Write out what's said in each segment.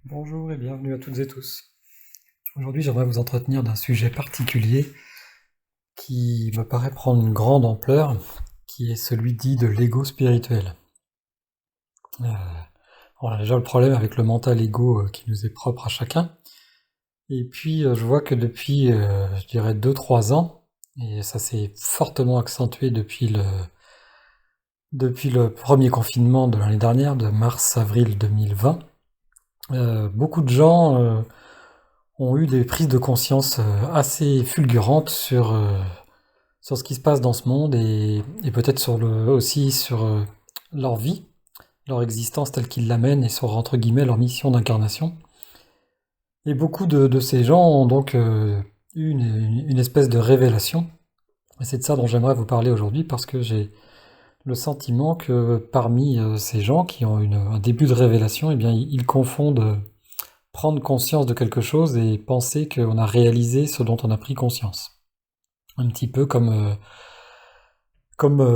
Bonjour et bienvenue à toutes et tous. Aujourd'hui, j'aimerais vous entretenir d'un sujet particulier qui me paraît prendre une grande ampleur, qui est celui dit de l'ego spirituel. Euh, on a déjà le problème avec le mental ego qui nous est propre à chacun. Et puis, je vois que depuis, je dirais 2-3 ans, et ça s'est fortement accentué depuis le premier confinement de l'année dernière, de mars-avril 2020, beaucoup de gens ont eu des prises de conscience assez fulgurantes sur ce qui se passe dans ce monde et peut-être aussi sur leur vie, leur existence telle qu'ils l'amènent et sur, entre guillemets, leur mission d'incarnation. Et beaucoup de ces gens ont donc eu une espèce de révélation. Et c'est de ça dont j'aimerais vous parler aujourd'hui parce que j'ai le sentiment que parmi ces gens qui ont un début de révélation, eh bien, ils confondent prendre conscience de quelque chose et penser qu'on a réalisé ce dont on a pris conscience. Un petit peu comme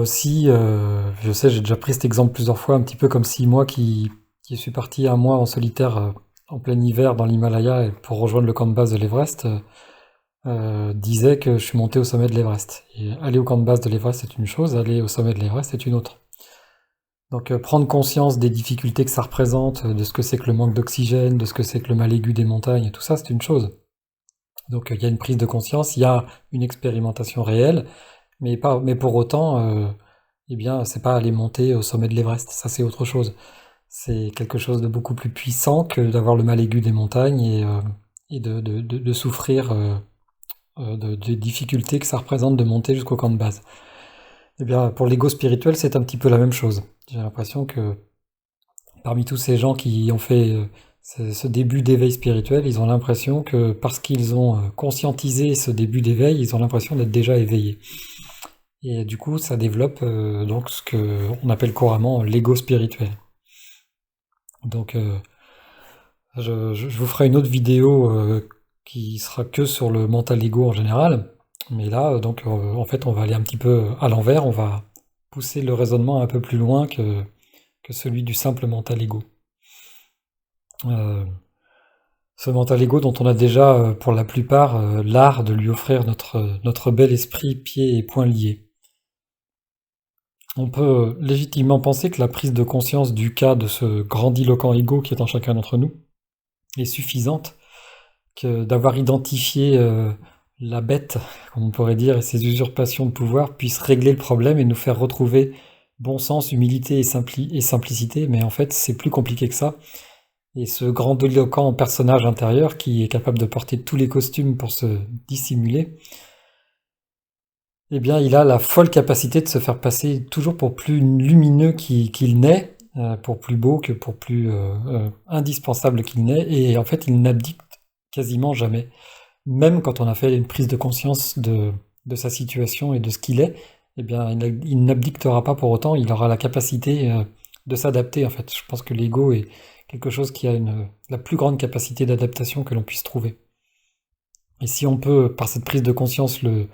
si, je sais, j'ai déjà pris cet exemple plusieurs fois, un petit peu comme si moi qui suis parti un mois en solitaire en plein hiver dans l'Himalaya pour rejoindre le camp de base de l'Everest, disais que je suis monté au sommet de l'Everest. Et aller au camp de base de l'Everest c'est une chose, aller au sommet de l'Everest c'est une autre. Donc prendre conscience des difficultés que ça représente, de ce que c'est que le manque d'oxygène, de ce que c'est que le mal aigu des montagnes, et tout ça c'est une chose. Donc il y a une prise de conscience, il y a une expérimentation réelle, mais pour autant, eh bien, c'est pas aller monter au sommet de l'Everest, ça c'est autre chose. C'est quelque chose de beaucoup plus puissant que d'avoir le mal aigu des montagnes et de souffrir des difficultés que ça représente de monter jusqu'au camp de base. Eh bien, pour l'ego spirituel, c'est un petit peu la même chose. J'ai l'impression que parmi tous ces gens qui ont fait ce début d'éveil spirituel, ils ont l'impression que parce qu'ils ont conscientisé ce début d'éveil, ils ont l'impression d'être déjà éveillés. Et du coup, ça développe donc ce qu'on appelle couramment l'ego spirituel. Donc, je vous ferai une autre vidéo qui sera que sur le mental ego en général. Mais là, donc, en fait, on va aller un petit peu à l'envers. On va pousser le raisonnement un peu plus loin que celui du simple mental ego. Euh, Ce mental ego dont on a déjà, pour la plupart, l'art de lui offrir notre bel esprit, pieds et poings liés. On peut légitimement penser que la prise de conscience du cas de ce grandiloquent ego qui est en chacun d'entre nous est suffisante, que d'avoir identifié la bête, comme on pourrait dire, et ses usurpations de pouvoir puisse régler le problème et nous faire retrouver bon sens, humilité et simplicité, mais en fait c'est plus compliqué que ça. Et ce grandiloquent personnage intérieur qui est capable de porter tous les costumes pour se dissimuler, eh bien, il a la folle capacité de se faire passer toujours pour plus lumineux qu'il n'est, pour plus beau que pour plus indispensable qu'il n'est, et en fait, il n'abdique quasiment jamais. Même quand on a fait une prise de conscience de sa situation et de ce qu'il est, eh bien, il n'abdictera pas pour autant, il aura la capacité de s'adapter, en fait. Je pense que l'ego est quelque chose qui a la plus grande capacité d'adaptation que l'on puisse trouver. Et si on peut, par cette prise de conscience, le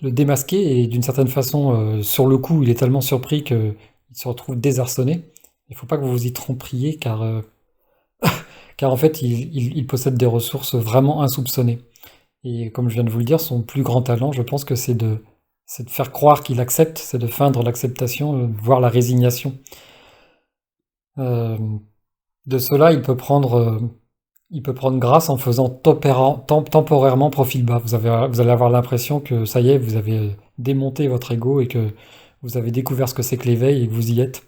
démasquer, et d'une certaine façon, sur le coup, il est tellement surpris qu'il se retrouve désarçonné. Il ne faut pas que vous vous y trompiez, car en fait, il possède des ressources vraiment insoupçonnées. Et comme je viens de vous le dire, son plus grand talent, je pense que c'est de faire croire qu'il accepte, c'est de feindre l'acceptation, voire la résignation. Euh, de cela, il peut prendre grâce en faisant temporairement profil bas. Vous allez avoir l'impression que ça y est, vous avez démonté votre ego et que vous avez découvert ce que c'est que l'éveil et que vous y êtes.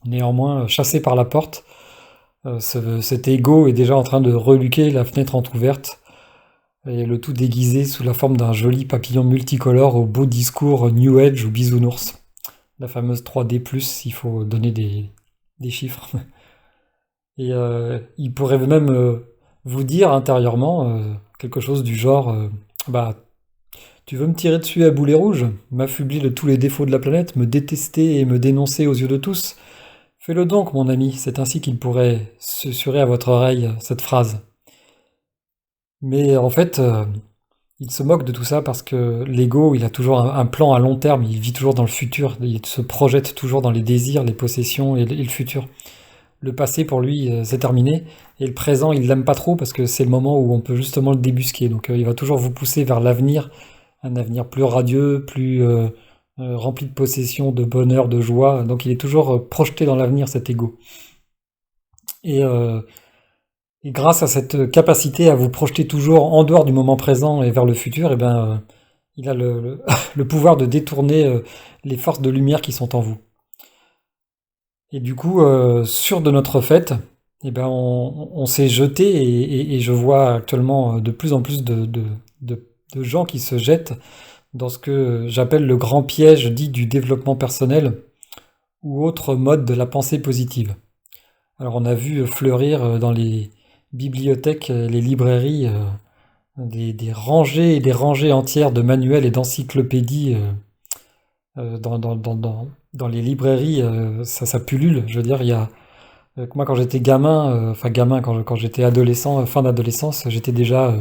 Néanmoins, chassé par la porte, cet ego est déjà en train de reluquer la fenêtre entr'ouverte et le tout déguisé sous la forme d'un joli papillon multicolore au beau discours New Age ou bisounours. La fameuse 3D+, il faut donner des chiffres. Et il pourrait même vous dire intérieurement quelque chose du genre bah, tu veux me tirer dessus à boulet rouge, m'affubler de tous les défauts de la planète, me détester et me dénoncer aux yeux de tous? Fais-le donc, mon ami, c'est ainsi qu'il pourrait susurrer à votre oreille cette phrase. Mais en fait, il se moque de tout ça parce que l'ego, il a toujours un plan à long terme, il vit toujours dans le futur, il se projette toujours dans les désirs, les possessions et le futur. le passé pour lui c'est terminé, et le présent il l'aime pas trop parce que c'est le moment où on peut justement le débusquer. Donc il va toujours vous pousser vers l'avenir, un avenir plus radieux, plus rempli de possession, de bonheur, de joie. Donc il est toujours projeté dans l'avenir, cet ego. Et, euh, et grâce à cette capacité à vous projeter toujours en dehors du moment présent et vers le futur, eh ben, il a le pouvoir de détourner les forces de lumière qui sont en vous. Et du coup, sûr de notre fait, eh ben, on s'est jeté et je vois actuellement de plus en plus de gens qui se jettent dans ce que j'appelle le grand piège dit du développement personnel ou autre mode de la pensée positive. Alors on a vu fleurir dans les bibliothèques, les librairies, des rangées et des rangées entières de manuels et d'encyclopédies dans les librairies, ça pullule. Je veux dire, il y a moi quand j'étais gamin, enfin gamin quand j'étais adolescent, fin d'adolescence, j'étais déjà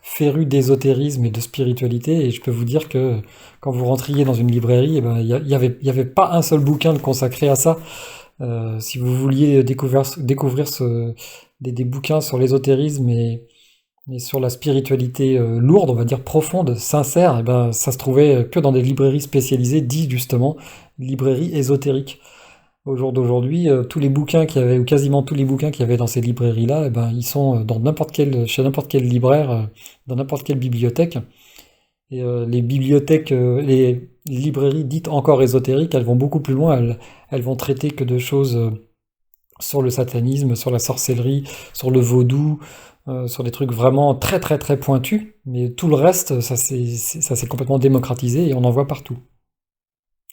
féru d'ésotérisme et de spiritualité, et je peux vous dire que quand vous rentriez dans une librairie, eh ben, il y avait pas un seul bouquin de consacré à ça. Si vous vouliez découvrir des bouquins sur l'ésotérisme et sur la spiritualité lourde, on va dire profonde, sincère, eh ben, ça se trouvait que dans des librairies spécialisées, dites justement librairies ésotériques. Au jour d'aujourd'hui, tous les bouquins qu'il y avait, ou quasiment tous les bouquins qu'il y avait dans ces librairies-là, eh ben, ils sont chez n'importe quel libraire, dans n'importe quelle bibliothèque. Et les bibliothèques, les librairies dites encore ésotériques, elles vont beaucoup plus loin. Elles vont traiter que de choses sur le satanisme, sur la sorcellerie, sur le vaudou, sur des trucs vraiment très très très pointus. Mais tout le reste, ça s'est complètement démocratisé et on en voit partout.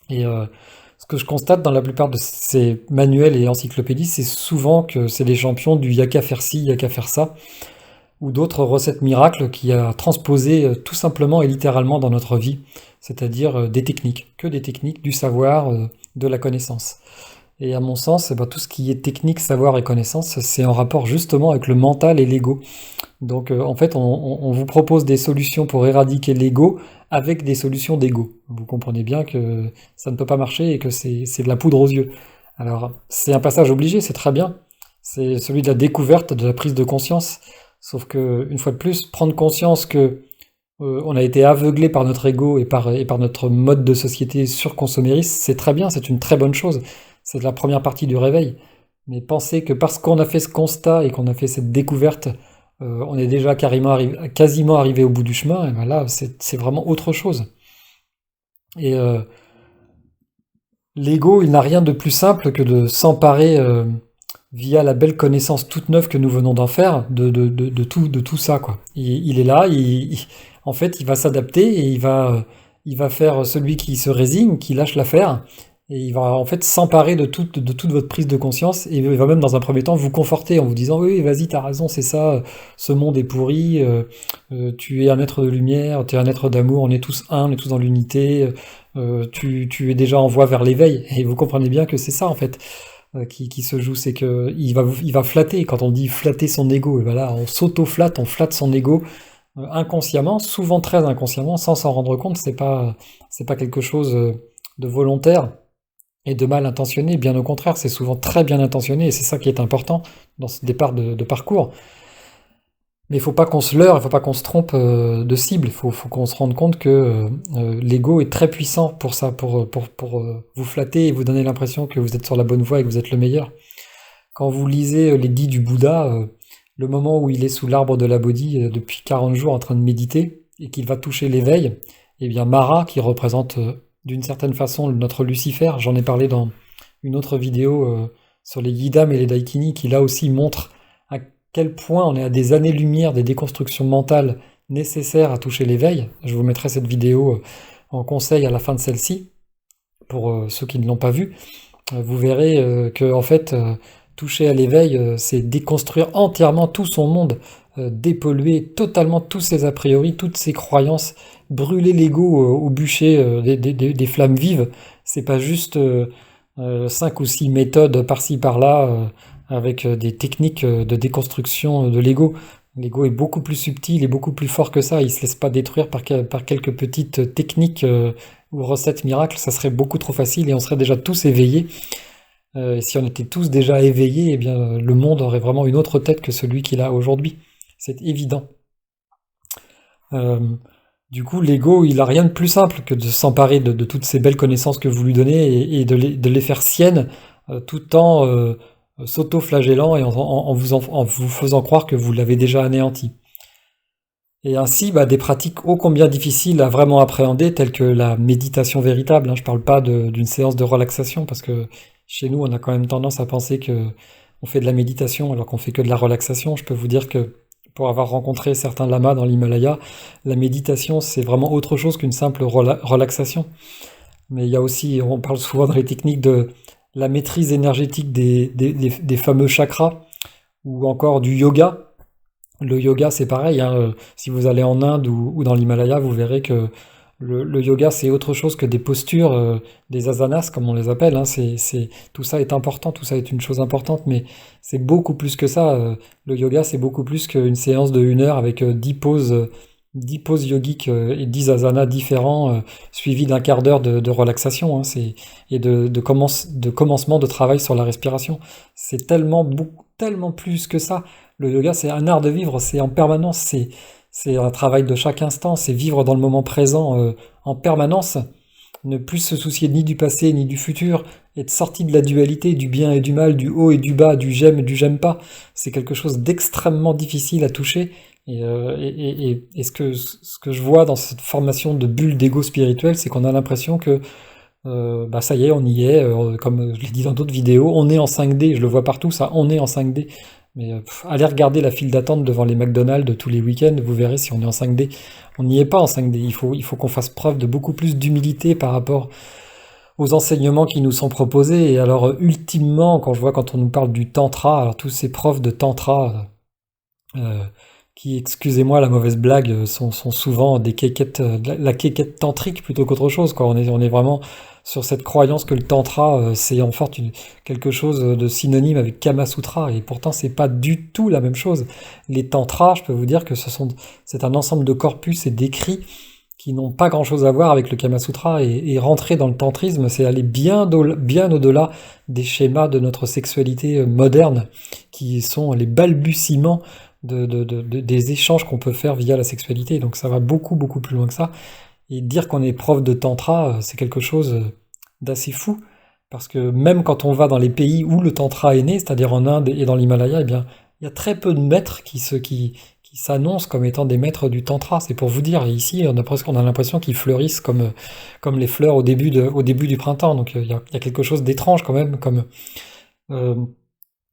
Et ce que je constate dans la plupart de ces manuels et encyclopédies, c'est souvent que c'est les champions du y'a qu'à faire ci, y'a qu'à faire ça, ou d'autres recettes miracles qui a transposé tout simplement et littéralement dans notre vie, c'est-à-dire des techniques, que des techniques, du savoir, de la connaissance. Et à mon sens, eh ben, tout ce qui est technique, savoir et connaissance, c'est en rapport justement avec le mental et l'ego. Donc en fait, on vous propose des solutions pour éradiquer l'ego avec des solutions d'ego. Vous comprenez bien que ça ne peut pas marcher et que c'est de la poudre aux yeux. Alors c'est un passage obligé, c'est très bien. C'est celui de la découverte, de la prise de conscience. Sauf que, une fois de plus, prendre conscience que on a été aveuglé par notre ego et par notre mode de société surconsommériste, c'est très bien, c'est une très bonne chose. C'est la première partie du réveil. Mais penser que parce qu'on a fait ce constat et qu'on a fait cette découverte, on est déjà quasiment arrivé au bout du chemin, et ben là, c'est vraiment autre chose. Et l'ego, il n'a rien de plus simple que de s'emparer, via la belle connaissance toute neuve que nous venons d'en faire, de tout ça, quoi. Il est là, en fait, il va s'adapter et il va faire celui qui se résigne, qui lâche l'affaire, et il va en fait s'emparer de toute votre prise de conscience, et il va même dans un premier temps vous conforter en vous disant oui, vas-y, t'as raison, c'est ça, ce monde est pourri, tu es un être de lumière, tu es un être d'amour, on est tous un, on est tous dans l'unité, tu es déjà en voie vers l'éveil, et vous comprenez bien que c'est ça en fait qui se joue, c'est que il va flatter. Quand on dit flatter son ego, et voilà, on s'auto-flatte, on flatte son ego inconsciemment, souvent très inconsciemment, sans s'en rendre compte. C'est pas quelque chose de volontaire et de mal intentionné. Bien au contraire, c'est souvent très bien intentionné et c'est ça qui est important dans ce départ de parcours. Mais il faut pas qu'on se leurre, il faut pas qu'on se trompe de cible. Il faut qu'on se rende compte que l'ego est très puissant pour ça, pour vous flatter et vous donner l'impression que vous êtes sur la bonne voie et que vous êtes le meilleur. Quand vous lisez les dits du Bouddha, le moment où il est sous l'arbre de la Bodhi depuis 40 jours en train de méditer et qu'il va toucher l'éveil, eh bien Mara, qui représente d'une certaine façon notre Lucifer, j'en ai parlé dans une autre vidéo sur les Yidam et les Daikini, qui là aussi montre à quel point on est à des années-lumière des déconstructions mentales nécessaires à toucher l'éveil. Je vous mettrai cette vidéo en conseil à la fin de celle-ci, pour ceux qui ne l'ont pas vue. Vous verrez que en fait, toucher à l'éveil, c'est déconstruire entièrement tout son monde, dépolluer totalement tous ses a priori, toutes ses croyances, brûler l'ego au bûcher des flammes vives. C'est pas juste 5 ou 6 méthodes par-ci par-là avec des techniques de déconstruction de l'ego. L'ego est beaucoup plus subtil et beaucoup plus fort que ça. Il se laisse pas détruire par quelques petites techniques ou recettes miracles. Ça serait beaucoup trop facile et on serait déjà tous éveillés. Et si on était tous déjà éveillés, eh bien, le monde aurait vraiment une autre tête que celui qu'il a aujourd'hui. C'est évident. Euh, du coup, l'ego, il a rien de plus simple que de s'emparer de toutes ces belles connaissances que vous lui donnez et de les faire siennes, tout en s'auto-flagellant et en vous faisant croire que vous l'avez déjà anéanti. Et ainsi, bah, des pratiques ô combien difficiles à vraiment appréhender, telles que la méditation véritable, hein. Je parle pas d'une séance de relaxation, parce que chez nous, on a quand même tendance à penser que on fait de la méditation alors qu'on fait que de la relaxation. Je peux vous dire que pour avoir rencontré certains lamas dans l'Himalaya, la méditation, c'est vraiment autre chose qu'une simple relaxation. Mais il y a aussi, on parle souvent dans les techniques de la maîtrise énergétique des fameux chakras, ou encore du yoga. Le yoga, c'est pareil, hein, si vous allez en Inde ou dans l'Himalaya, vous verrez que le yoga, c'est autre chose que des postures, des asanas, comme on les appelle, hein. Tout ça est important, tout ça est une chose importante, mais c'est beaucoup plus que ça. Le yoga, c'est beaucoup plus qu'une séance de 1 heure avec 10 poses yogiques et 10 asanas différents, suivis d'un quart d'heure de relaxation, hein, et de commencement de travail sur la respiration. C'est tellement, tellement plus que ça. Le yoga, c'est un art de vivre, c'est en permanence, c'est un travail de chaque instant, c'est vivre dans le moment présent en permanence, ne plus se soucier ni du passé ni du futur, être sorti de la dualité, du bien et du mal, du haut et du bas, du j'aime et du j'aime pas. C'est quelque chose d'extrêmement difficile à toucher. Et ce que je vois dans cette formation de bulle d'ego spirituel, c'est qu'on a l'impression que bah ça y est, on y est, comme je l'ai dit dans d'autres vidéos, on est en 5D, je le vois partout, ça, on est en 5D. Mais allez regarder la file d'attente devant les McDonald's tous les week-ends, vous verrez si on est en 5D. On n'y est pas en 5D, il faut qu'on fasse preuve de beaucoup plus d'humilité par rapport aux enseignements qui nous sont proposés. Et alors, ultimement, quand on nous parle du tantra, alors tous ces profs de tantra, euh, qui, excusez-moi la mauvaise blague, sont souvent des kékettes, la kékette tantrique plutôt qu'autre chose, quoi. On est vraiment sur cette croyance que le tantra, c'est en fait quelque chose de synonyme avec Kama Sutra, et pourtant c'est pas du tout la même chose. Les tantras, je peux vous dire que c'est un ensemble de corpus et d'écrits qui n'ont pas grand-chose à voir avec le Kama Sutra, et rentrer dans le tantrisme, c'est aller bien au-delà des schémas de notre sexualité moderne, qui sont les balbutiements des échanges qu'on peut faire via la sexualité. Donc ça va beaucoup, beaucoup plus loin que ça. Et dire qu'on est prof de tantra, c'est quelque chose d'assez fou. Parce que même quand on va dans les pays où le tantra est né, c'est-à-dire en Inde et dans l'Himalaya, eh bien, il y a très peu de maîtres qui s'annoncent comme étant des maîtres du tantra. C'est pour vous dire. Et ici, on a l'impression qu'ils fleurissent comme les fleurs au début du printemps. Donc il y a quelque chose d'étrange quand même, euh,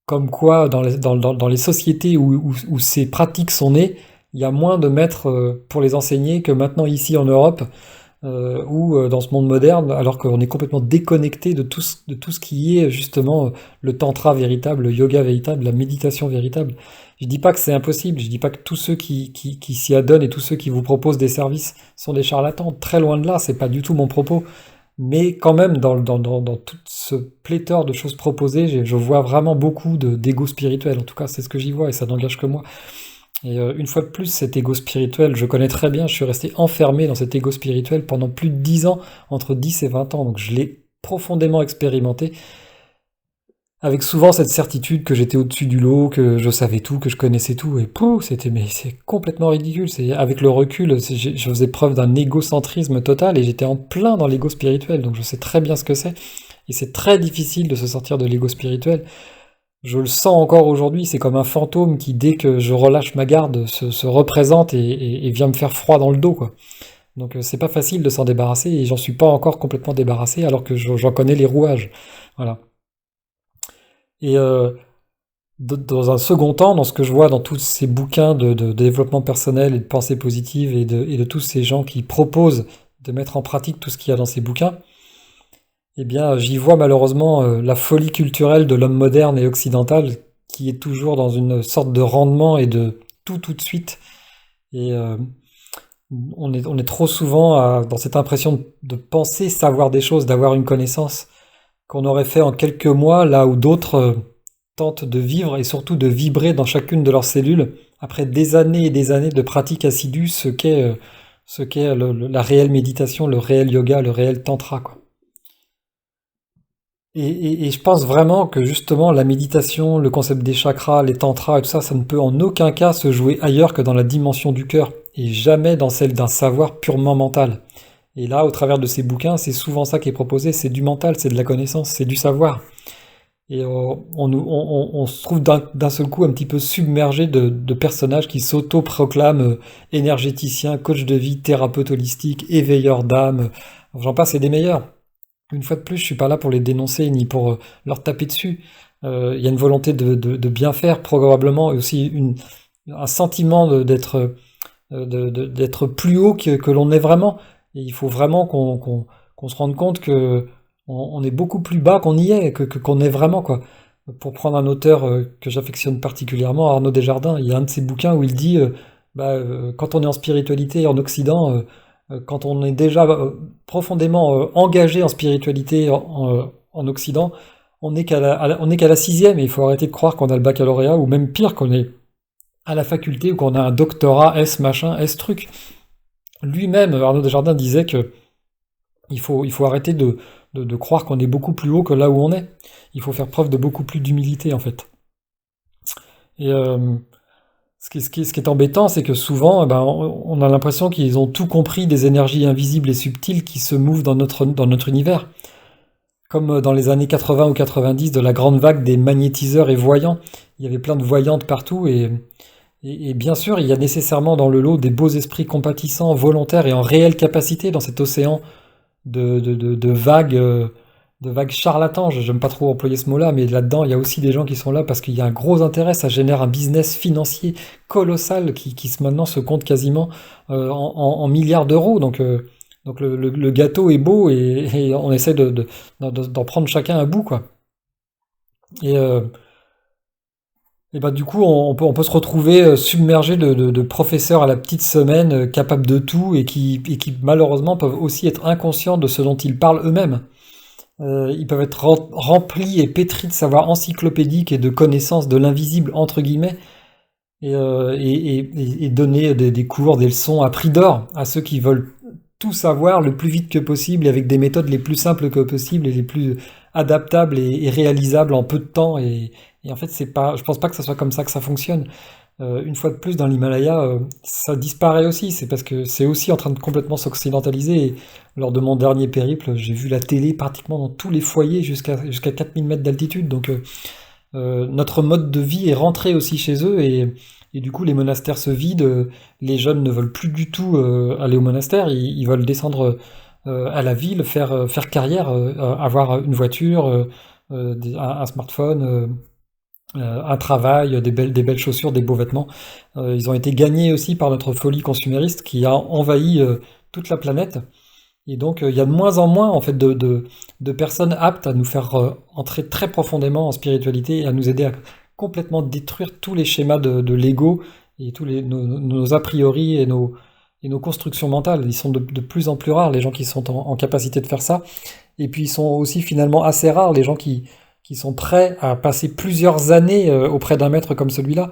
comme quoi dans les sociétés où ces pratiques sont nées, il y a moins de maîtres pour les enseigner que maintenant ici en Europe, ou dans ce monde moderne, alors qu'on est complètement déconnecté de tout ce qui est justement le tantra véritable, le yoga véritable, la méditation véritable. Je dis pas que c'est impossible, je dis pas que tous ceux qui s'y adonnent et tous ceux qui vous proposent des services sont des charlatans, très loin de là, c'est pas du tout mon propos. Mais quand même, dans tout ce pléthore de choses proposées, je vois vraiment beaucoup d'ego spirituel. En tout cas, c'est ce que j'y vois et ça n'engage que moi. Et une fois de plus, cet ego spirituel, je connais très bien, je suis resté enfermé dans cet ego spirituel pendant plus de 10 ans, entre 10 et 20 ans, donc je l'ai profondément expérimenté, avec souvent cette certitude que j'étais au-dessus du lot, que je savais tout, que je connaissais tout, et pouf, mais c'est complètement ridicule. Avec le recul, je faisais preuve d'un égocentrisme total, et j'étais en plein dans l'ego spirituel, donc je sais très bien ce que c'est, et c'est très difficile de se sortir de l'ego spirituel. Je le sens encore aujourd'hui, c'est comme un fantôme qui, dès que je relâche ma garde, se représente et vient me faire froid dans le dos, quoi. Donc c'est pas facile de s'en débarrasser, et j'en suis pas encore complètement débarrassé, alors que j'en connais les rouages. Voilà. Et dans un second temps, dans ce que je vois dans tous ces bouquins de développement personnel et de pensée positive, et de tous ces gens qui proposent de mettre en pratique tout ce qu'il y a dans ces bouquins, eh bien, j'y vois malheureusement la folie culturelle de l'homme moderne et occidental, qui est toujours dans une sorte de rendement et de tout de suite. Et on est trop souvent dans cette impression de penser savoir des choses, d'avoir une connaissance qu'on aurait fait en quelques mois, là où d'autres tentent de vivre et surtout de vibrer dans chacune de leurs cellules, après des années et des années de pratique assidue, ce qu'est la réelle méditation, le réel yoga, le réel tantra, quoi. Et je pense vraiment que justement la méditation, le concept des chakras, les tantras et tout ça, ça ne peut en aucun cas se jouer ailleurs que dans la dimension du cœur et jamais dans celle d'un savoir purement mental. Et là, au travers de ces bouquins, c'est souvent ça qui est proposé, c'est du mental, c'est de la connaissance, c'est du savoir. Et on se trouve d'un seul coup un petit peu submergé de personnages qui s'auto-proclament énergéticiens, coach de vie, thérapeute holistique, éveilleur d'âme, j'en passe et des meilleurs. Une fois de plus, je suis pas là pour les dénoncer ni pour leur taper dessus. Il y a une volonté de bien faire, probablement, et aussi un sentiment d'être plus haut que l'on est vraiment. Et il faut vraiment qu'on se rende compte que on est beaucoup plus bas qu'on y est, qu'on est vraiment, quoi. Pour prendre un auteur que j'affectionne particulièrement, Arnaud Desjardins, il y a un de ses bouquins où il dit quand on est en spiritualité en Occident, quand on est déjà profondément engagé en spiritualité en Occident, on n'est qu'à la sixième, et il faut arrêter de croire qu'on a le baccalauréat, ou même pire, qu'on est à la faculté, ou qu'on a un doctorat, S machin, S truc. Lui-même, Arnaud Desjardins disait que il faut arrêter de croire qu'on est beaucoup plus haut que là où on est. Il faut faire preuve de beaucoup plus d'humilité, en fait. Et ce qui est embêtant, c'est que souvent, eh ben, on a l'impression qu'ils ont tout compris des énergies invisibles et subtiles qui se mouvent dans notre univers. Comme dans les années 80 ou 90, de la grande vague des magnétiseurs et voyants. Il y avait plein de voyantes partout, et bien sûr, il y a nécessairement dans le lot des beaux esprits compatissants, volontaires et en réelle capacité dans cet océan de vagues, de vagues charlatans. J'aime pas trop employer ce mot-là, mais là-dedans, il y a aussi des gens qui sont là parce qu'il y a un gros intérêt, ça génère un business financier colossal maintenant se compte quasiment en milliards d'euros. Donc le gâteau est beau et on essaie d'en prendre chacun un bout, quoi. Et, euh, et bah du coup, on peut se retrouver submergé de professeurs à la petite semaine, capables de tout et qui malheureusement peuvent aussi être inconscients de ce dont ils parlent eux-mêmes. Ils peuvent être remplis et pétris de savoir encyclopédique et de connaissances de l'invisible, entre guillemets, et donner des cours, des leçons à prix d'or à ceux qui veulent tout savoir le plus vite que possible et avec des méthodes les plus simples que possible et les plus adaptables et réalisables en peu de temps. Et en fait, c'est pas, je pense pas que ça soit comme ça que ça fonctionne. Une fois de plus, dans l'Himalaya, ça disparaît aussi. C'est parce que c'est aussi en train de complètement s'occidentaliser. Et lors de mon dernier périple, j'ai vu la télé pratiquement dans tous les foyers jusqu'à 4000 mètres d'altitude. Donc notre mode de vie est rentré aussi chez eux et du coup les monastères se vident, les jeunes ne veulent plus du tout aller au monastère, ils veulent descendre à la ville, faire carrière, avoir une voiture, un smartphone, un travail, des belles chaussures, des beaux vêtements. Ils ont été gagnés aussi par notre folie consumériste qui a envahi toute la planète. Et donc, il y a de moins en moins en fait de personnes aptes à nous faire entrer très profondément en spiritualité et à nous aider à complètement détruire tous les schémas de l'ego et nos a priori et nos constructions mentales. Ils sont de plus en plus rares, les gens qui sont en capacité de faire ça. Et puis, ils sont aussi finalement assez rares, les gens qui sont prêts à passer plusieurs années auprès d'un maître comme celui-là.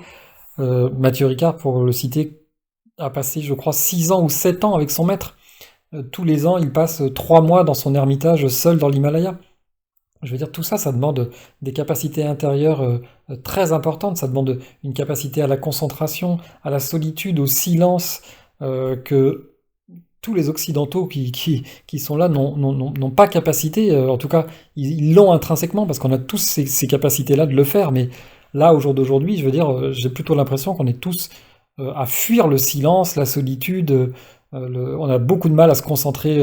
Mathieu Ricard, pour le citer, a passé, je crois, 6 ans ou 7 ans avec son maître. Tous les ans, il passe 3 mois dans son ermitage seul dans l'Himalaya. Je veux dire, tout ça, ça demande des capacités intérieures très importantes. Ça demande une capacité à la concentration, à la solitude, au silence, que tous les Occidentaux qui sont là n'ont pas capacité. En tout cas, ils l'ont intrinsèquement parce qu'on a tous ces capacités-là de le faire. Mais là, au jour d'aujourd'hui, je veux dire, j'ai plutôt l'impression qu'on est tous à fuir le silence, la solitude. On a beaucoup de mal à se concentrer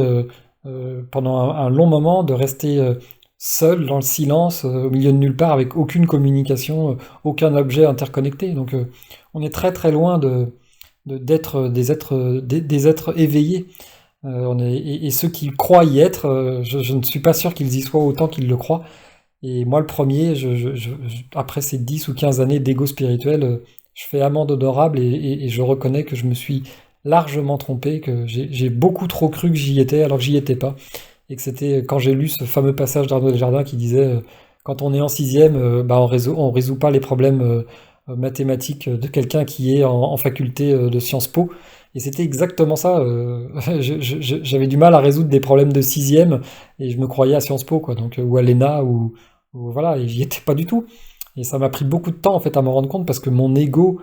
pendant un long moment, de rester seul dans le silence, au milieu de nulle part, avec aucune communication, aucun objet interconnecté. Donc on est très très loin d'être des êtres éveillés. Et ceux qui croient y être, je ne suis pas sûr qu'ils y soient autant qu'ils le croient. Et moi, le premier, après ces 10 ou 15 années d'ego spirituel, je fais amende honorable et je reconnais que je me suis largement trompé, que j'ai beaucoup trop cru que j'y étais alors que j'y étais pas. Et que c'était quand j'ai lu ce fameux passage d'Arnaud Desjardins qui disait quand on est en sixième, bah on résout pas les problèmes mathématiques de quelqu'un qui est en faculté de Sciences Po. Et c'était exactement ça. J'avais du mal à résoudre des problèmes de sixième et je me croyais à Sciences Po, quoi. Donc, ou à l'ENA, ou voilà, et j'y étais pas du tout. Et ça m'a pris beaucoup de temps en fait à m'en rendre compte parce que mon ego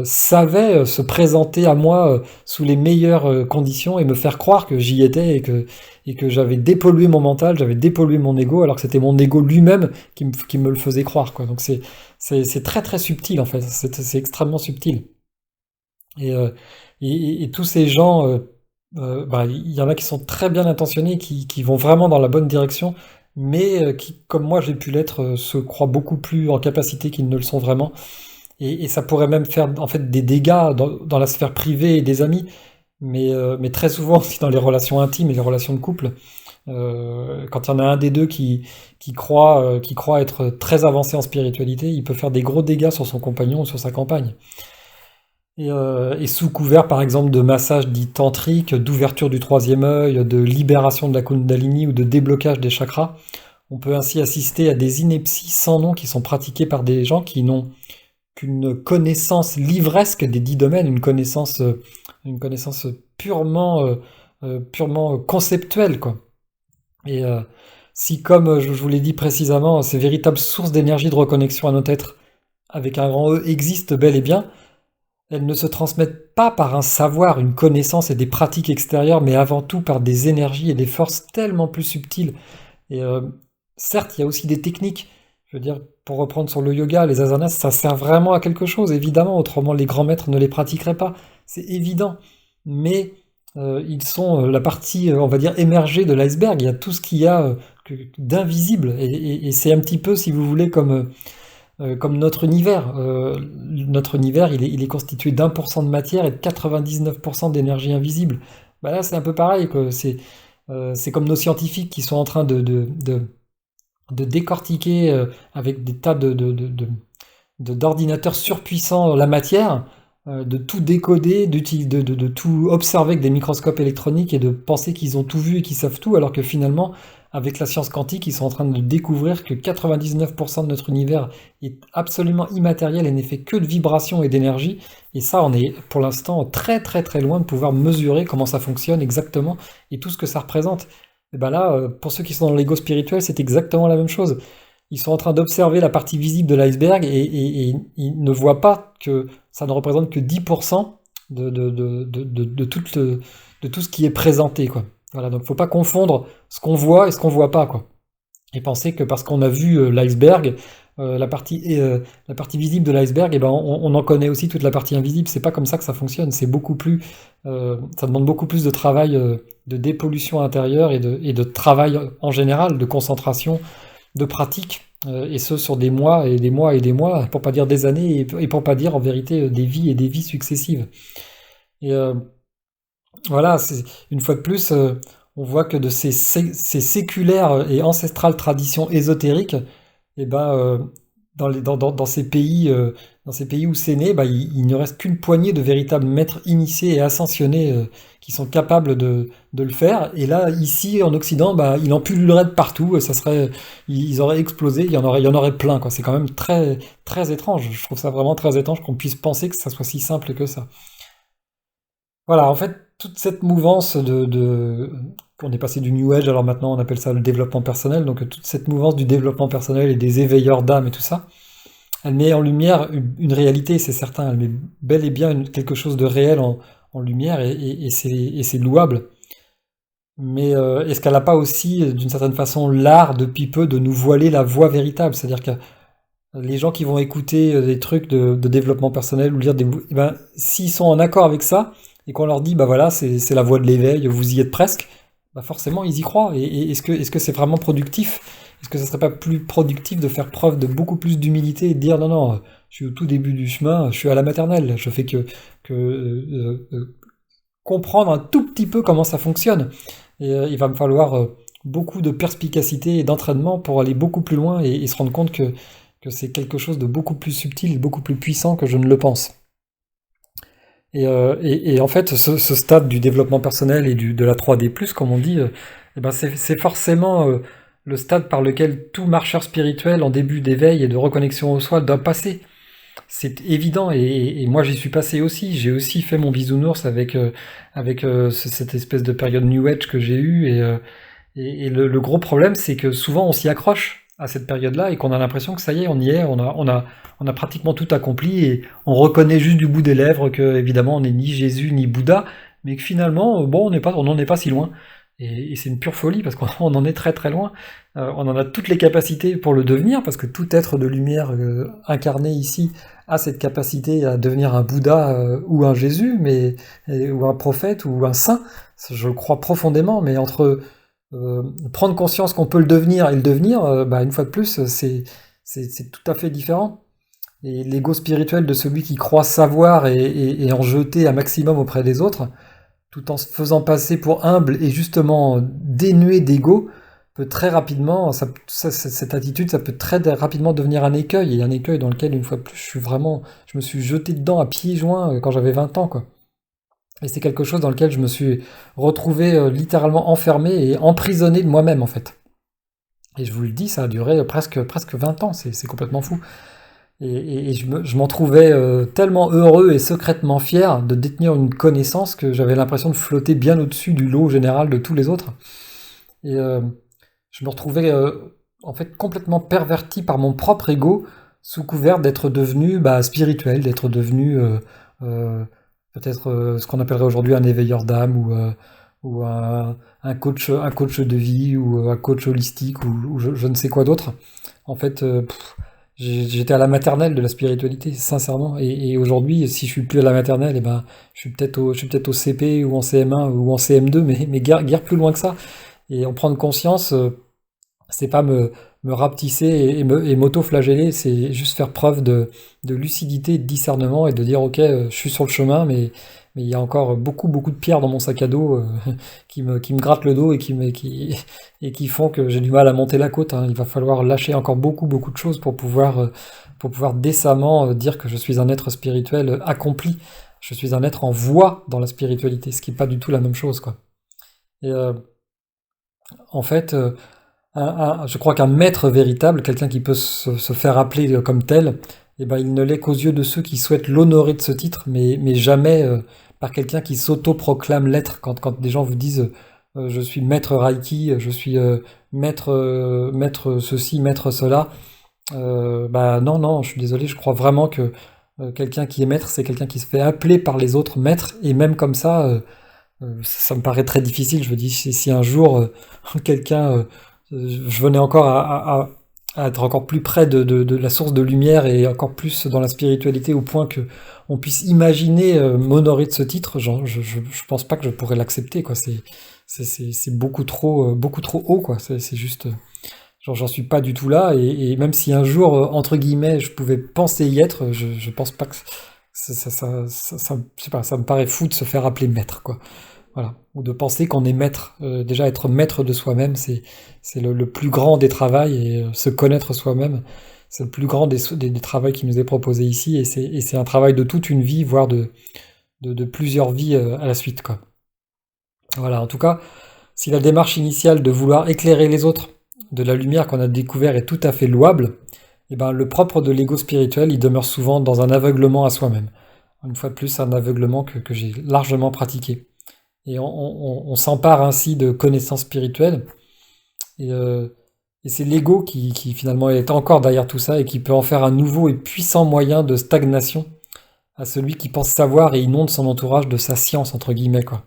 savait se présenter à moi sous les meilleures conditions et me faire croire que j'y étais et que j'avais dépollué mon mental, j'avais dépollué mon ego alors que c'était mon ego lui-même qui me le faisait croire, quoi. Donc c'est très très subtil en fait, c'est extrêmement subtil. Et, euh, et tous ces gens, bah, il y en a qui sont très bien intentionnés, qui vont vraiment dans la bonne direction, mais qui, comme moi j'ai pu l'être, se croient beaucoup plus en capacité qu'ils ne le sont vraiment. Et ça pourrait même faire en fait des dégâts dans la sphère privée et des amis, mais très souvent aussi dans les relations intimes et les relations de couple. Quand il y en a un des deux qui croit être très avancé en spiritualité, il peut faire des gros dégâts sur son compagnon ou sur sa compagne. Et sous couvert, par exemple, de massages dits tantriques, d'ouverture du troisième œil, de libération de la Kundalini ou de déblocage des chakras, on peut ainsi assister à des inepties sans nom qui sont pratiquées par des gens qui n'ont qu'une connaissance livresque des 10 domaines, une connaissance purement conceptuelle, quoi. Et si, comme je vous l'ai dit précédemment, ces véritables sources d'énergie de reconnexion à notre être, avec un grand E, existent bel et bien, elles ne se transmettent pas par un savoir, une connaissance et des pratiques extérieures, mais avant tout par des énergies et des forces tellement plus subtiles. Et certes, il y a aussi des techniques. Je veux dire, pour reprendre sur le yoga, les asanas, ça sert vraiment à quelque chose, évidemment, autrement les grands maîtres ne les pratiqueraient pas. C'est évident. Mais ils sont la partie, on va dire, émergée de l'iceberg. Il y a tout ce qu'il y a d'invisible. Et c'est un petit peu, si vous voulez, comme notre univers. Notre univers, il est constitué d'1% de matière et de 99% d'énergie invisible. Bah là, c'est un peu pareil, quoi. C'est comme nos scientifiques qui sont en train de décortiquer avec des tas d'ordinateurs surpuissants la matière, de tout décoder, de tout observer avec des microscopes électroniques et de penser qu'ils ont tout vu et qu'ils savent tout, alors que finalement, avec la science quantique, ils sont en train de découvrir que 99% de notre univers est absolument immatériel et n'est fait que de vibrations et d'énergie. Et ça, on est pour l'instant très très très loin de pouvoir mesurer comment ça fonctionne exactement et tout ce que ça représente. Et ben là, pour ceux qui sont dans l'ego spirituel, c'est exactement la même chose. Ils sont en train d'observer la partie visible de l'iceberg et ils ne voient pas que ça ne représente que 10% de tout ce qui est présenté, quoi. Voilà, donc faut pas confondre ce qu'on voit et ce qu'on voit pas, quoi. Et penser que parce qu'on a vu l'iceberg, la partie visible de l'iceberg, eh ben on en connaît aussi toute la partie invisible. C'est pas comme ça que ça fonctionne. C'est beaucoup plus, ça demande beaucoup plus de travail, de dépollution intérieure et de travail en général, de concentration, de pratique, et ce sur des mois et des mois et des mois, pour pas dire des années et pour pas dire en vérité des vies et des vies successives. Et voilà, une fois de plus, on voit que de ces séculaires et ancestrales traditions ésotériques, eh ben, dans ces pays où c'est né, bah, il ne reste qu'une poignée de véritables maîtres initiés et ascensionnés qui sont capables de le faire. Et là, ici, en Occident, bah, il en pullulerait de partout. Ils auraient explosé. Il y en aurait plein, quoi. C'est quand même très, très étrange. Je trouve ça vraiment très étrange qu'on puisse penser que ça soit si simple que ça. Voilà, en fait, toute cette mouvance on est passé du New Age, alors maintenant on appelle ça le développement personnel, donc toute cette mouvance du développement personnel et des éveilleurs d'âme et tout ça, elle met en lumière une réalité, c'est certain, elle met bel et bien quelque chose de réel en lumière et c'est louable. Mais est-ce qu'elle n'a pas aussi, d'une certaine façon, l'art depuis peu de nous voiler la voie véritable? C'est-à-dire que les gens qui vont écouter des trucs de développement personnel ou lire eh ben, s'ils sont en accord avec ça et qu'on leur dit bah voilà c'est la voie de l'éveil, vous y êtes presque, bah forcément ils y croient. Et est-ce que c'est vraiment productif? Est-ce que ça serait pas plus productif de faire preuve de beaucoup plus d'humilité et de dire non non, je suis au tout début du chemin, je suis à la maternelle, je fais que comprendre un tout petit peu comment ça fonctionne. Et il va me falloir beaucoup de perspicacité et d'entraînement pour aller beaucoup plus loin et se rendre compte que c'est quelque chose de beaucoup plus subtil, beaucoup plus puissant que je ne le pense. Et en fait, ce stade du développement personnel et de la 3D+, comme on dit, eh ben c'est forcément le stade par lequel tout marcheur spirituel en début d'éveil et de reconnexion au soi doit passer. c'est évident et moi j'y suis passé aussi. J'ai aussi fait mon bisounours avec cette espèce de période New Age que j'ai eue et le gros problème c'est que souvent on s'y accroche à cette période-là et qu'on a l'impression que ça y est, on y est, on a pratiquement tout accompli et on reconnaît juste du bout des lèvres que évidemment on n'est ni Jésus ni Bouddha, mais que finalement bon on n'en est pas si loin. Et c'est une pure folie parce qu'on on en est très très loin. On en a toutes les capacités pour le devenir parce que tout être de lumière incarné ici a cette capacité à devenir un Bouddha ou un Jésus, ou un prophète ou un saint. Je le crois profondément, mais entre prendre conscience qu'on peut le devenir et le devenir, une fois de plus, c'est tout à fait différent. Et l'ego spirituel de celui qui croit savoir et en jeter un maximum auprès des autres, tout en se faisant passer pour humble et justement dénué d'ego, peut très rapidement, cette attitude, ça peut très rapidement devenir un écueil, et un écueil dans lequel, une fois de plus, je me suis jeté dedans à pieds joints quand j'avais 20 ans, quoi. Et c'est quelque chose dans lequel je me suis retrouvé littéralement enfermé et emprisonné de moi-même, en fait. Et je vous le dis, ça a duré presque 20 ans, c'est complètement fou. Et je m'en trouvais tellement heureux et secrètement fier de détenir une connaissance que j'avais l'impression de flotter bien au-dessus du lot général de tous les autres. Et je me retrouvais en fait complètement perverti par mon propre ego sous couvert d'être devenu spirituel, d'être devenu euh, peut-être ce qu'on appellerait aujourd'hui un éveilleur d'âme ou un coach de vie ou un coach holistique ou je ne sais quoi d'autre. En fait, j'étais à la maternelle de la spiritualité, sincèrement. Et aujourd'hui, si je suis plus à la maternelle, je suis peut-être au CP ou en CM1 ou en CM2, mais guère plus loin que ça. Et en prendre conscience, c'est pas me rapetisser et m'auto-flageller, c'est juste faire preuve de lucidité, de discernement et de dire ok, je suis sur le chemin, mais il y a encore beaucoup de pierres dans mon sac à dos qui me grattent le dos et qui font que j'ai du mal à monter la côte, hein. Il va falloir lâcher encore beaucoup de choses pour pouvoir décemment dire que je suis un être spirituel accompli. Je suis un être en voie dans la spiritualité, ce qui n'est pas du tout la même chose, quoi. Et en fait, je crois qu'un maître véritable, quelqu'un qui peut se faire appeler comme tel, eh ben, il ne l'est qu'aux yeux de ceux qui souhaitent l'honorer de ce titre, mais jamais par quelqu'un qui s'auto-proclame l'être. Quand des gens vous disent je suis maître Reiki, je suis maître ceci, maître cela, non, je suis désolé, je crois vraiment que quelqu'un qui est maître, c'est quelqu'un qui se fait appeler par les autres maîtres, et même comme ça, ça me paraît très difficile. Je me dis, si un jour quelqu'un, je venais encore à être encore plus près de la source de lumière et encore plus dans la spiritualité au point que on puisse imaginer m'honorer de ce titre, genre, je pense pas que je pourrais l'accepter, quoi. C'est beaucoup trop haut, quoi. C'est juste, genre, j'en suis pas du tout là. Et même si un jour, entre guillemets, je pouvais penser y être, je pense pas que je sais pas, ça me paraît fou de se faire appeler maître, quoi. Voilà. Ou de penser qu'on est maître. Déjà, être maître de soi-même, c'est le plus grand des travails, et se connaître soi-même, c'est le plus grand des travaux qui nous est proposé ici, et c'est un travail de toute une vie, voire de plusieurs vies à la suite, quoi. Voilà, en tout cas, si la démarche initiale de vouloir éclairer les autres de la lumière qu'on a découvert est tout à fait louable, eh ben, le propre de l'ego spirituel, il demeure souvent dans un aveuglement à soi-même. Une fois de plus, un aveuglement que j'ai largement pratiqué. Et on s'empare ainsi de connaissances spirituelles. Et, euh, et c'est l'ego qui finalement est encore derrière tout ça et qui peut en faire un nouveau et puissant moyen de stagnation à celui qui pense savoir et inonde son entourage de sa science, entre guillemets, quoi.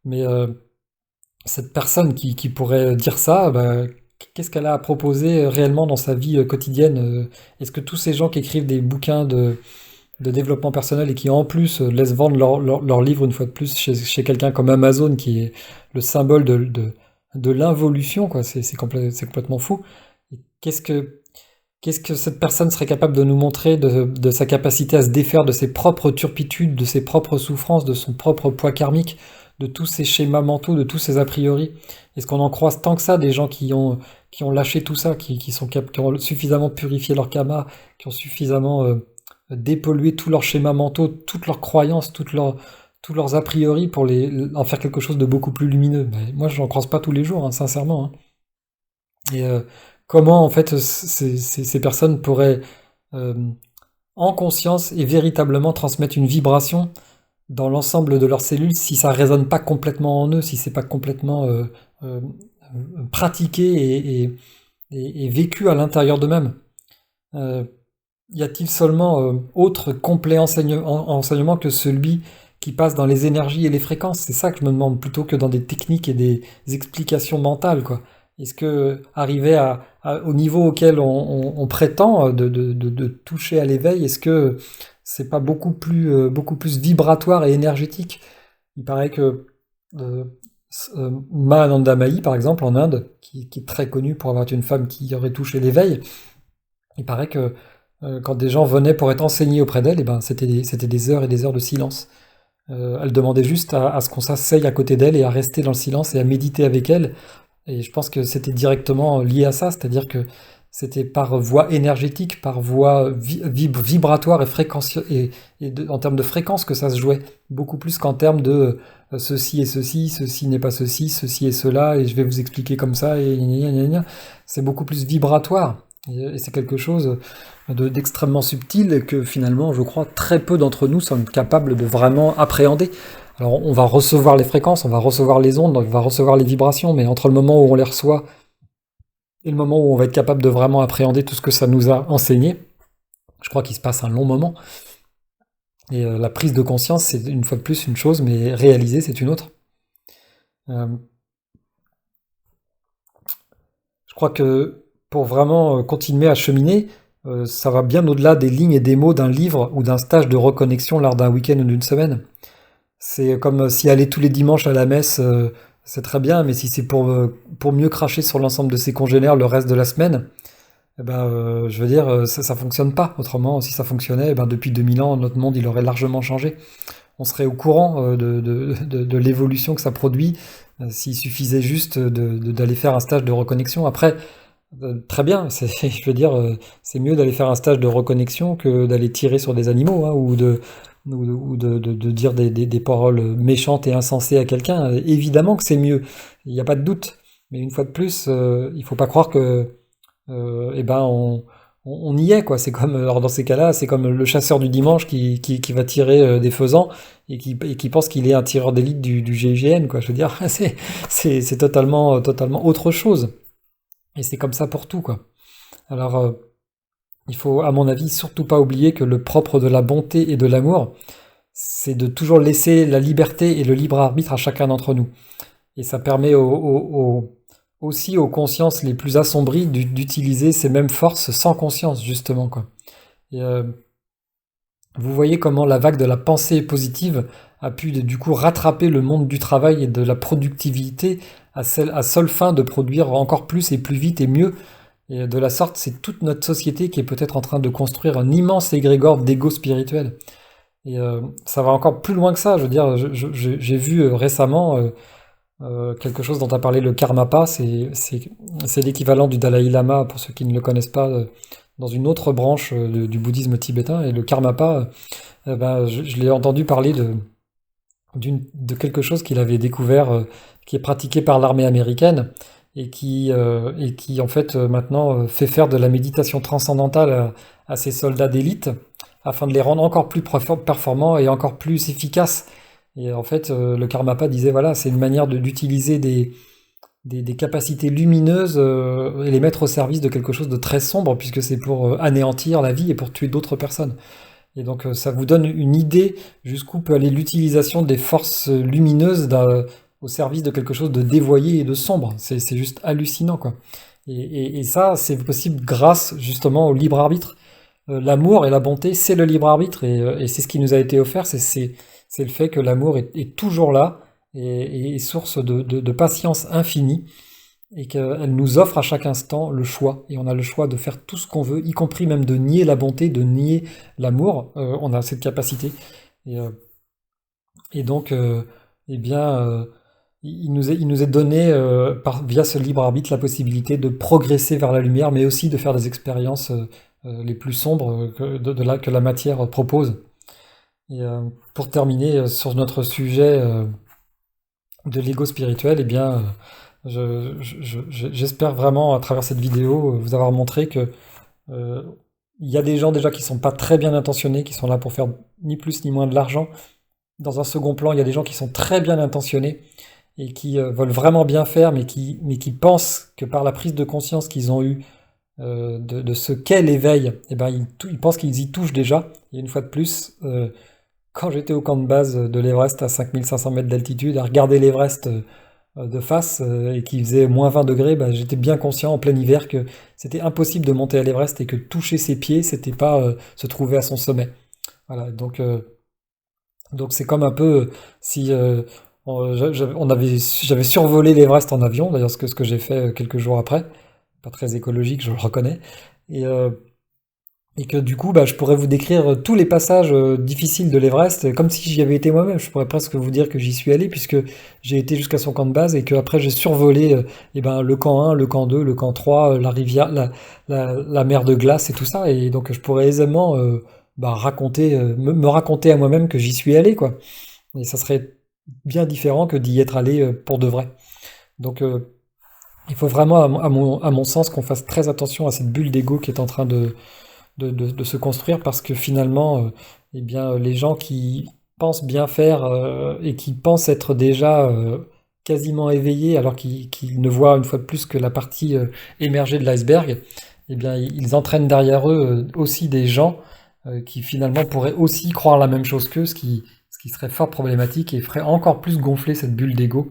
Mais cette personne qui pourrait dire ça, qu'est-ce qu'elle a à proposer réellement dans sa vie quotidienne? Est-ce que tous ces gens qui écrivent des bouquins de développement personnel et qui en plus laissent vendre leur livre une fois de plus chez quelqu'un comme Amazon qui est le symbole de l'involution, quoi. C'est complètement fou. Et qu'est-ce que cette personne serait capable de nous montrer de sa capacité à se défaire de ses propres turpitudes, de ses propres souffrances, de son propre poids karmique, de tous ces schémas mentaux, de tous ces a priori? Est-ce qu'on en croise tant que ça des gens qui ont lâché tout ça, qui ont suffisamment purifié leur karma, qui ont suffisamment dépolluer tous leurs schémas mentaux, toutes leurs croyances, tous leurs a priori pour en faire quelque chose de beaucoup plus lumineux? Ben, moi, j'en croise pas tous les jours, hein, sincèrement, hein. Et comment, en fait, ces personnes pourraient euh, en conscience et véritablement transmettre une vibration dans l'ensemble de leurs cellules si ça résonne pas complètement en eux, si c'est pas complètement euh, pratiqué et vécu à l'intérieur d'eux-mêmes. Euh, Y a-t-il seulement autre complet enseignement que celui qui passe dans les énergies et les fréquences? C'est ça que je me demande, plutôt que dans des techniques et des explications mentales, quoi. Est-ce que arriver au niveau auquel on prétend de toucher à l'éveil, est-ce que c'est pas beaucoup plus vibratoire et énergétique? Il paraît que euh, Mahananda Mahi, par exemple, en Inde, qui est très connue pour avoir été une femme qui aurait touché l'éveil, il paraît que quand des gens venaient pour être enseignés auprès d'elle, eh ben, c'était des heures et des heures de silence. Elle demandait juste à ce qu'on s'asseye à côté d'elle et à rester dans le silence et à méditer avec elle. Et je pense que c'était directement lié à ça, c'est-à-dire que c'était par voie énergétique, par voie vibratoire et en termes de fréquence que ça se jouait, beaucoup plus qu'en termes de ceci et ceci n'est pas ceci, ceci et cela, et je vais vous expliquer comme ça, et gna gna gna gna. C'est beaucoup plus vibratoire. Et c'est quelque chose d'extrêmement subtil et que finalement, je crois, très peu d'entre nous sont capables de vraiment appréhender. Alors on va recevoir les fréquences, on va recevoir les ondes, on va recevoir les vibrations, mais entre le moment où on les reçoit et le moment où on va être capable de vraiment appréhender tout ce que ça nous a enseigné, je crois qu'il se passe un long moment. Et la prise de conscience, c'est une fois de plus une chose, mais réaliser, c'est une autre. Euh, je crois que pour vraiment continuer à cheminer, ça va bien au-delà des lignes et des mots d'un livre ou d'un stage de reconnexion lors d'un week-end ou d'une semaine. C'est comme si aller tous les dimanches à la messe, c'est très bien, mais si c'est pour mieux cracher sur l'ensemble de ses congénères le reste de la semaine, eh ben, je veux dire, ça fonctionne pas. Autrement, si ça fonctionnait, eh ben, depuis 2000 ans, notre monde il aurait largement changé. On serait au courant de l'évolution que ça produit, s'il suffisait juste d'aller faire un stage de reconnexion. Après, très bien, je veux dire, c'est mieux d'aller faire un stage de reconnexion que d'aller tirer sur des animaux, hein, ou de dire des paroles méchantes et insensées à quelqu'un. Évidemment que c'est mieux, il n'y a pas de doute. Mais une fois de plus, il faut pas croire que, eh ben, on y est, quoi. C'est comme, alors dans ces cas-là, c'est comme le chasseur du dimanche qui va tirer des faisans et qui pense qu'il est un tireur d'élite du GIGN, quoi. Je veux dire, c'est totalement autre chose. Et c'est comme ça pour tout, quoi. Alors, il faut, à mon avis, surtout pas oublier que le propre de la bonté et de l'amour, c'est de toujours laisser la liberté et le libre arbitre à chacun d'entre nous. Et ça permet aussi aux consciences les plus assombries d'utiliser ces mêmes forces sans conscience, justement, quoi. Et, vous voyez comment la vague de la pensée positive a pu du coup rattraper le monde du travail et de la productivité à seule fin de produire encore plus et plus vite et mieux. Et de la sorte, c'est toute notre société qui est peut-être en train de construire un immense égrégore d'ego spirituel. Et ça va encore plus loin que ça. Je veux dire, j'ai vu récemment quelque chose dont a parlé le Karmapa. C'est l'équivalent du Dalai Lama, pour ceux qui ne le connaissent pas, dans une autre branche du bouddhisme tibétain. Et le Karmapa, ben, je l'ai entendu parler de quelque chose qu'il avait découvert, qui est pratiqué par l'armée américaine, et qui en fait maintenant fait faire de la méditation transcendantale à ses soldats d'élite, afin de les rendre encore plus performants et encore plus efficaces. Et en fait, le Karmapa disait, voilà, c'est une manière d'utiliser des capacités lumineuses et les mettre au service de quelque chose de très sombre, puisque c'est pour anéantir la vie et pour tuer d'autres personnes. Et donc ça vous donne une idée jusqu'où peut aller l'utilisation des forces lumineuses au service de quelque chose de dévoyé et de sombre. C'est juste hallucinant, quoi. Et ça, c'est possible grâce justement au libre arbitre. L'amour et la bonté, c'est le libre arbitre, et c'est ce qui nous a été offert, c'est le fait que l'amour est toujours là, et source de patience infinie, et qu'elle nous offre à chaque instant le choix, et on a le choix de faire tout ce qu'on veut, y compris même de nier la bonté, de nier l'amour. On a cette capacité. Et, euh, et donc, eh bien, il nous est donné, via ce libre arbitre, la possibilité de progresser vers la lumière, mais aussi de faire des expériences les plus sombres que la matière propose. Et pour terminer sur notre sujet de l'ego spirituel, eh bien, j'espère vraiment, à travers cette vidéo, vous avoir montré que euh, il y a des gens déjà qui sont pas très bien intentionnés, qui sont là pour faire ni plus ni moins de l'argent. Dans un second plan, il y a des gens qui sont très bien intentionnés et qui veulent vraiment bien faire, mais qui pensent que par la prise de conscience qu'ils ont eue de ce qu'est l'éveil, eh ben, ils pensent qu'ils y touchent déjà. Et une fois de plus, quand j'étais au camp de base de l'Everest à 5500 mètres d'altitude, à regarder l'Everest de face et qu'il faisait moins 20 degrés, bah, j'étais bien conscient en plein hiver que c'était impossible de monter à l'Everest et que toucher ses pieds, c'était pas se trouver à son sommet. Voilà, donc c'est comme un peu si j'avais survolé l'Everest en avion, d'ailleurs ce que j'ai fait quelques jours après, pas très écologique, je le reconnais, et, euh, et que du coup, bah, je pourrais vous décrire tous les passages difficiles de l'Everest, comme si j'y avais été moi-même. Je pourrais presque vous dire que j'y suis allé, puisque j'ai été jusqu'à son camp de base, et que après j'ai survolé eh ben, le camp 1, le camp 2, le camp 3, la rivière, la mer de glace et tout ça, et donc je pourrais aisément bah, me raconter à moi-même que j'y suis allé, quoi. Et ça serait bien différent que d'y être allé pour de vrai. Donc il faut vraiment, à mon sens, qu'on fasse très attention à cette bulle d'ego qui est en train de se construire parce que finalement, eh bien, les gens qui pensent bien faire et qui pensent être déjà quasiment éveillés alors qu'ils ne voient une fois de plus que la partie émergée de l'iceberg, eh bien, ils entraînent derrière eux aussi des gens qui finalement pourraient aussi croire la même chose qu'eux, ce qui serait fort problématique et ferait encore plus gonfler cette bulle d'ego.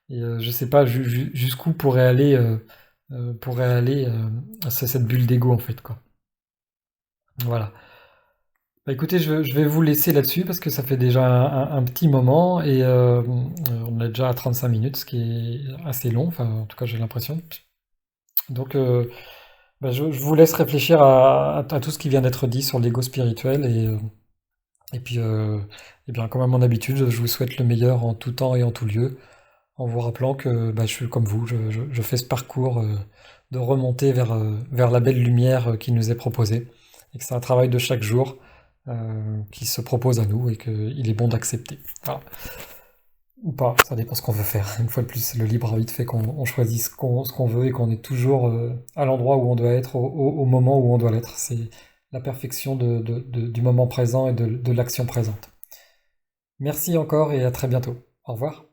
Et je sais pas jusqu'où pourrait aller cette bulle d'ego en fait, quoi. Voilà. Bah, écoutez, je vais vous laisser là-dessus parce que ça fait déjà un petit moment et on est déjà à 35 minutes, ce qui est assez long, enfin en tout cas j'ai l'impression. Donc bah, je vous laisse réfléchir à tout ce qui vient d'être dit sur l'ego spirituel et puis eh bien comme à mon habitude, je vous souhaite le meilleur en tout temps et en tout lieu, en vous rappelant que bah, je suis comme vous, je fais ce parcours de remonter vers la belle lumière qui nous est proposée et que c'est un travail de chaque jour qui se propose à nous et qu'il est bon d'accepter. Voilà. Ou pas, ça dépend ce qu'on veut faire. Une fois de plus, le libre arbitre fait qu'on choisit ce qu'on veut et qu'on est toujours à l'endroit où on doit être, au moment où on doit l'être. C'est la perfection du moment présent et de l'action présente. Merci encore et à très bientôt. Au revoir.